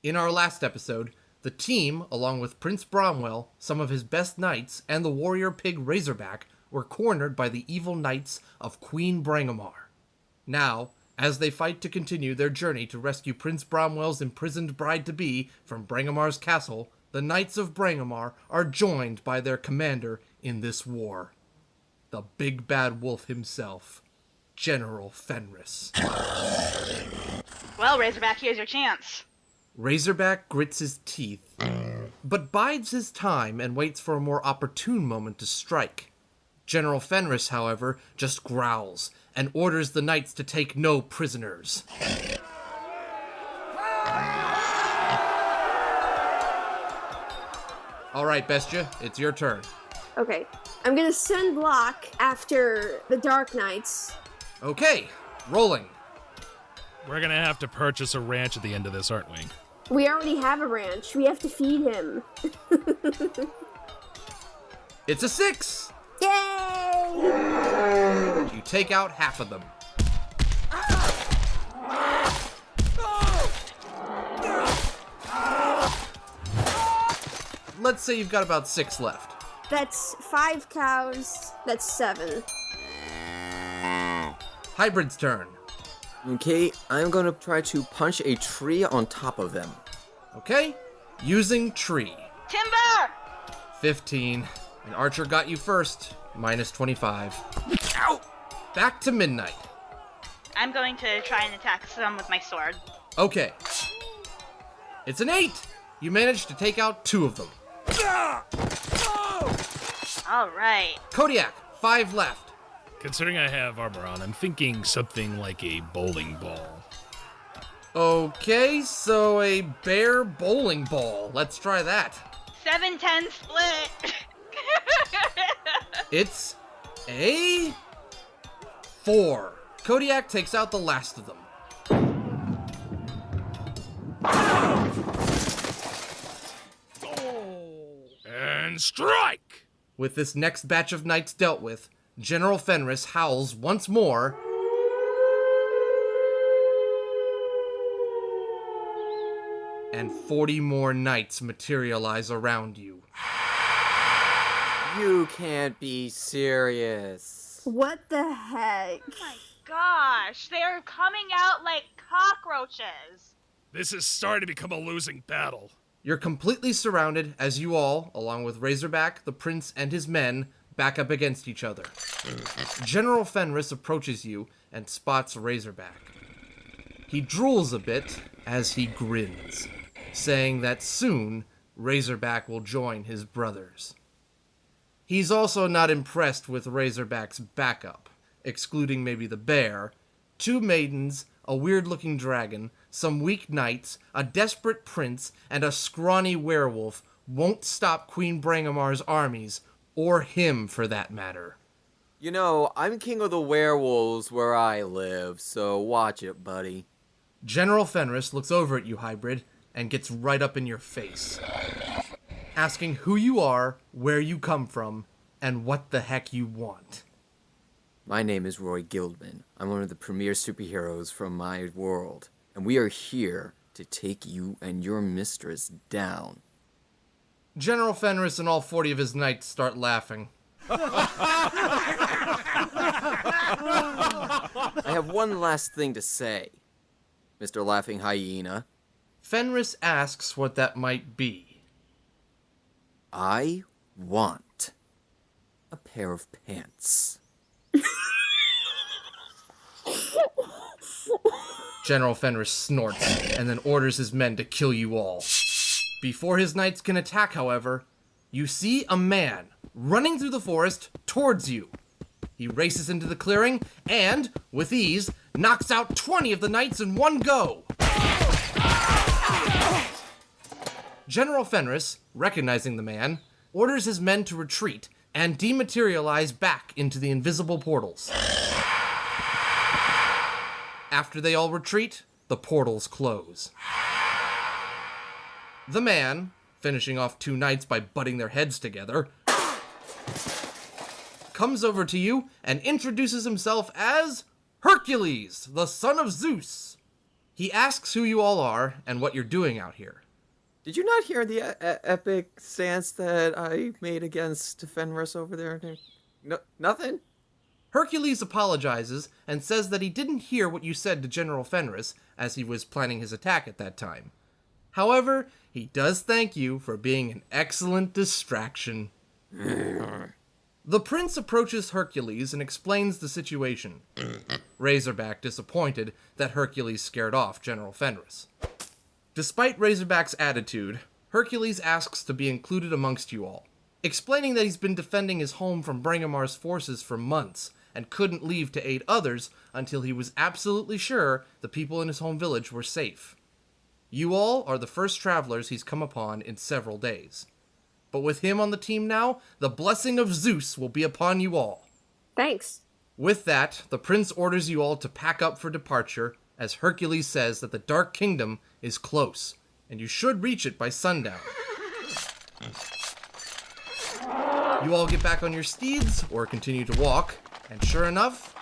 In our last episode, the team, along with Prince Bromwell, some of his best knights, and the warrior pig Razorback, were cornered by the evil knights of Queen Brangamar. Now, as they fight to continue their journey to rescue Prince Bromwell's imprisoned bride-to-be from Brangamar's castle, the Knights of Brangamar are joined by their commander in this war. The big bad wolf himself, General Fenris. Well, Razorback, here's your chance. Razorback grits his teeth, but bides his time and waits for a more opportune moment to strike. General Fenris, however, just growls and orders the knights to take no prisoners. All right, Bestia, it's your turn. Okay, I'm gonna send Locke after the Dark Knights. Okay, rolling. We're gonna have to purchase a ranch at the end of this, aren't we? We already have a ranch. We have to feed him. It's a 6! Yay! You take out half of them. Let's say you've got about 6 left. That's 5 cows. That's 7. Hybrid's turn. Okay, I'm gonna try to punch a tree on top of them. Okay, using tree. Timber! 15. And Archer got you first, minus 25. Ow! Back to midnight. I'm going to try and attack some with my sword. Okay. It's an 8! You managed to take out 2 of them. Alright. Kodiak, 5 left. Considering I have armor on, I'm thinking something like a bowling ball. Okay, so a bear bowling ball. Let's try that. 7-10 split. It's a 4. Kodiak takes out the last of them. And strike! With this next batch of knights dealt with, General Fenris howls once more, and 40 more knights materialize around you. You can't be serious. What the heck? Oh my gosh, they are coming out like cockroaches. This is starting to become a losing battle. You're completely surrounded as you all, along with Razorback, the prince, and his men, back up against each other. General Fenris approaches you and spots Razorback. He drools a bit as he grins, saying that soon Razorback will join his brothers. He's also not impressed with Razorback's backup, excluding maybe the bear, 2 maidens, a weird-looking dragon, some weak knights, a desperate prince, and a scrawny werewolf won't stop Queen Brangamar's armies, or him for that matter. You know, I'm king of the werewolves where I live, so watch it, buddy. General Fenris looks over at you, Hybrid, and gets right up in your face, asking who you are, where you come from, and what the heck you want. My name is Roy Gildman. I'm one of the premier superheroes from my world, and we are here to take you and your mistress down. General Fenris and all 40 of his knights start laughing. I have one last thing to say, Mr. Laughing Hyena. Fenris asks what that might be. I want a pair of pants. General Fenris snorts and then orders his men to kill you all. Before his knights can attack, however, you see a man running through the forest towards you. He races into the clearing and, with ease, knocks out 20 of the knights in one go. General Fenris, recognizing the man, orders his men to retreat and dematerialize back into the invisible portals. After they all retreat, the portals close. The man, finishing off 2 knights by butting their heads together, comes over to you and introduces himself as Hercules, the son of Zeus. He asks who you all are and what you're doing out here. Did you not hear the epic stance that I made against Fenris over there? No, nothing? Hercules apologizes and says that he didn't hear what you said to General Fenris as he was planning his attack at that time. However, he does thank you for being an excellent distraction. The prince approaches Hercules and explains the situation. Razorback disappointed that Hercules scared off General Fenris. Despite Razorback's attitude, Hercules asks to be included amongst you all, explaining that he's been defending his home from Brangamar's forces for months and couldn't leave to aid others until he was absolutely sure the people in his home village were safe. You all are the first travelers he's come upon in several days. But with him on the team now, the blessing of Zeus will be upon you all. Thanks. With that, the prince orders you all to pack up for departure, as Hercules says that the Dark Kingdom is close, and you should reach it by sundown. You all get back on your steeds, or continue to walk, and sure enough,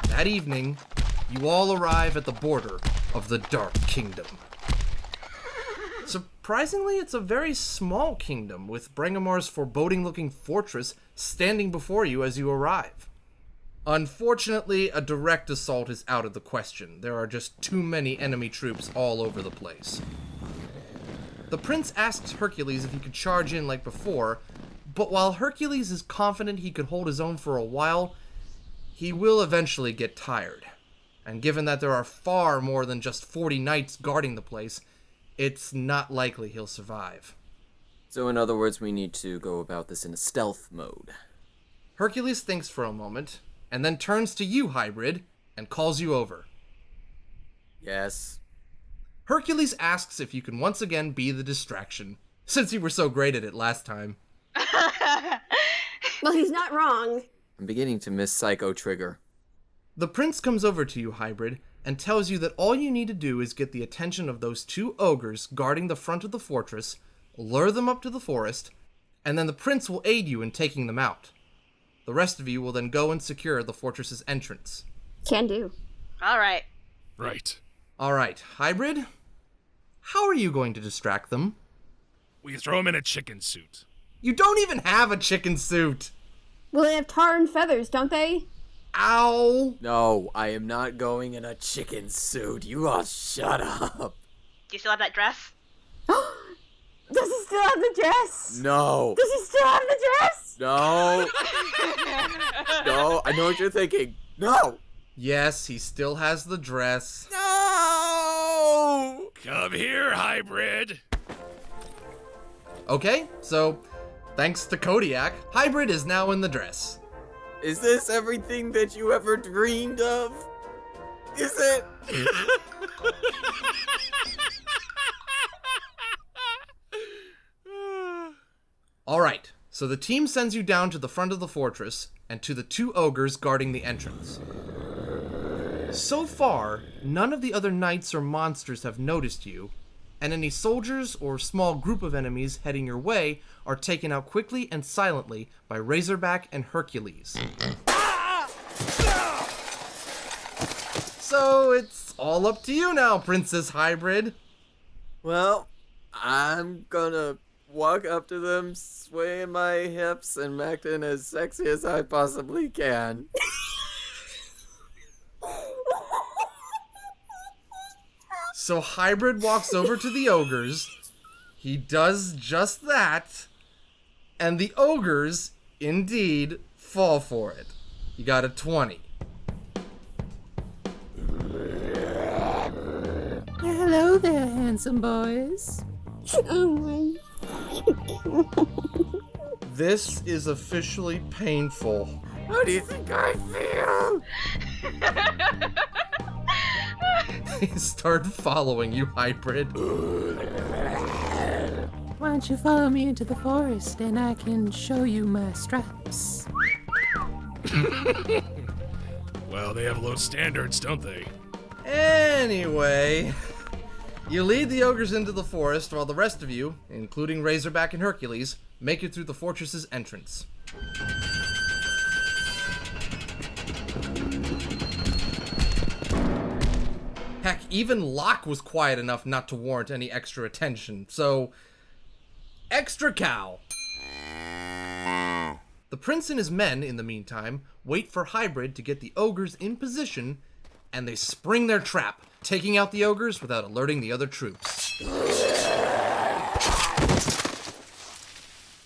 that evening, you all arrive at the border of the Dark Kingdom. Surprisingly, it's a very small kingdom, with Brangamar's foreboding-looking fortress standing before you as you arrive. Unfortunately, a direct assault is out of the question. There are just too many enemy troops all over the place. The prince asks Hercules if he could charge in like before, but while Hercules is confident he could hold his own for a while, he will eventually get tired. And given that there are far more than just 40 knights guarding the place, it's not likely he'll survive. So in other words, we need to go about this in a stealth mode. Hercules thinks for a moment, and then turns to you, Hybrid, and calls you over. Yes. Hercules asks if you can once again be the distraction, since you were so great at it last time. Well, he's not wrong. I'm beginning to miss Psycho Trigger. The prince comes over to you, Hybrid, and tells you that all you need to do is get the attention of those 2 ogres guarding the front of the fortress, lure them up to the forest, and then the prince will aid you in taking them out. The rest of you will then go and secure the fortress's entrance. Can do. All right. Right. Alright, Hybrid, how are you going to distract them? We throw him in a chicken suit. You don't even have a chicken suit! Well, they have tar and feathers, don't they? Ow! No, I am not going in a chicken suit. You all shut up. Do you still have that dress? Does he still have the dress? No. Does he still have the dress? No. No, I know what you're thinking. No. Yes, he still has the dress. No. Come here, hybrid. Okay, so, thanks to Kodiak, Hybrid is now in the dress. Is this everything that you ever dreamed of? Is it? Alright, so the team sends you down to the front of the fortress and to the 2 ogres guarding the entrance. So far, none of the other knights or monsters have noticed you, and any soldiers or small group of enemies heading your way are taken out quickly and silently by Razorback and Hercules. So it's all up to you now, Princess Hybrid. Well, I'm gonna walk up to them, swaying my hips, and acting as sexy as I possibly can. So Hybrid walks over to the ogres. He does just that. And the ogres, indeed, fall for it. You got a 20. Hello there, handsome boys. This is officially painful. How do you think I feel? They start following you, Hybrid. Why don't you follow me into the forest and I can show you my straps? Well, they have low standards, don't they? Anyway, you lead the ogres into the forest while the rest of you, including Razorback and Hercules, make it through the fortress's entrance. Heck, even Locke was quiet enough not to warrant any extra attention, so... extra cow! The prince and his men, in the meantime, wait for Hybrid to get the ogres in position, and they spring their trap, taking out the ogres without alerting the other troops.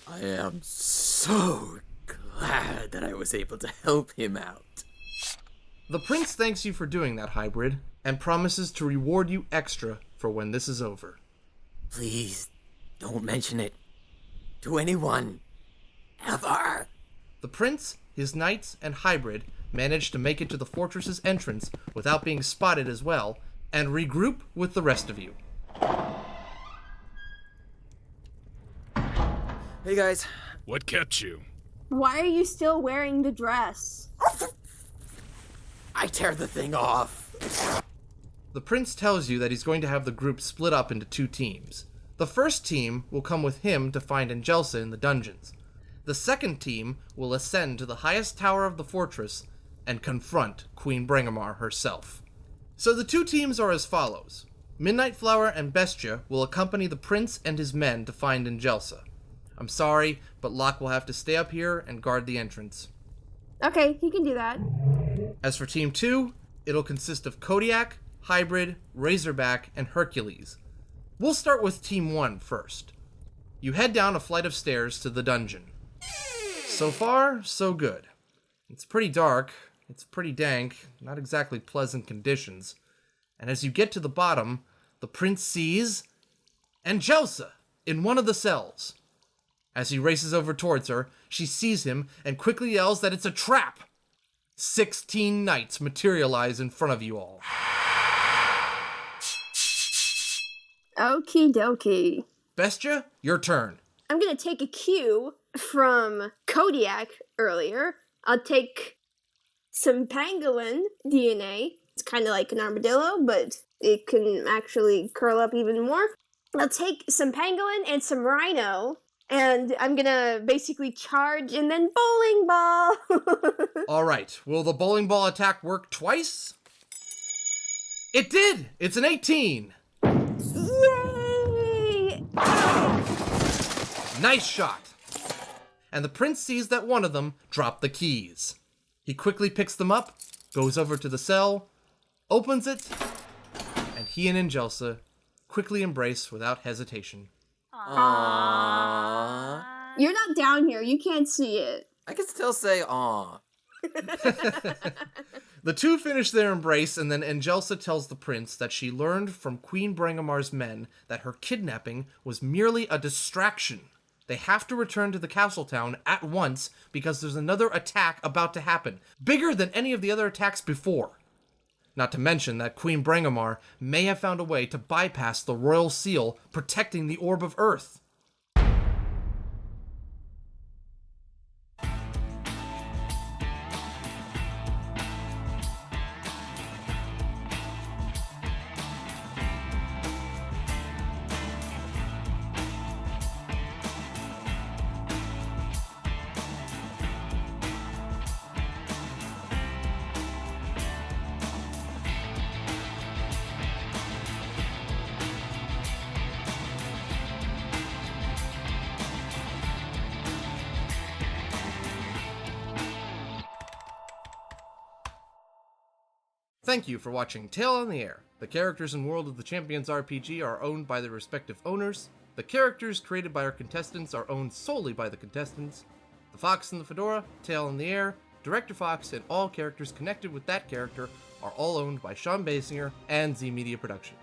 I am so glad that I was able to help him out. The prince thanks you for doing that, Hybrid, and promises to reward you extra for when this is over. Please, don't mention it to anyone. Ever. The prince, his knights, and Hybrid manage to make it to the fortress's entrance without being spotted as well, and regroup with the rest of you. Hey guys. What kept you? Why are you still wearing the dress? I tear the thing off. The prince tells you that he's going to have the group split up into 2 teams. The first team will come with him to find Angelsa in the dungeons. The second team will ascend to the highest tower of the fortress and confront Queen Brangamar herself. So the 2 teams are as follows. Midnight Flower and Bestia will accompany the prince and his men to find Angelsa. I'm sorry, but Locke will have to stay up here and guard the entrance. Okay, he can do that. As for Team 2, it'll consist of Kodiak, Hybrid, Razorback, and Hercules. We'll start with Team 1 first. You head down a flight of stairs to the dungeon. So far, so good. It's pretty dark, it's pretty dank, not exactly pleasant conditions. And as you get to the bottom, the prince sees Angelsa in one of the cells. As he races over towards her, she sees him and quickly yells that it's a trap. 16 knights materialize in front of you all. Okie dokie. Bestia, your turn. I'm gonna take a cue from Kodiak earlier. I'll take some pangolin DNA. It's kind of like an armadillo, but it can actually curl up even more. I'll take some pangolin and some rhino, and I'm gonna basically charge and then bowling ball. All right, will the bowling ball attack work twice? It did! It's an 18! Yay! Nice shot! And the prince sees that one of them dropped the keys. He quickly picks them up, goes over to the cell, opens it, and he and Angelsa quickly embrace without hesitation. Aww. You're not down here. You can't see it. I can still say aw. The 2 finish their embrace, and then Angelsa tells the prince that she learned from Queen Brangamar's men that her kidnapping was merely a distraction. They have to return to the castle town at once because there's another attack about to happen, bigger than any of the other attacks before. Not to mention that Queen Brangamar may have found a way to bypass the royal seal protecting the Orb of Earth. Thank you for watching Tale on the Air. The characters in World of the Champions RPG are owned by their respective owners. The characters created by our contestants are owned solely by the contestants. The Fox and the Fedora, Tale on the Air, Director Fox, and all characters connected with that character are all owned by Sean Basinger and Z Media Productions.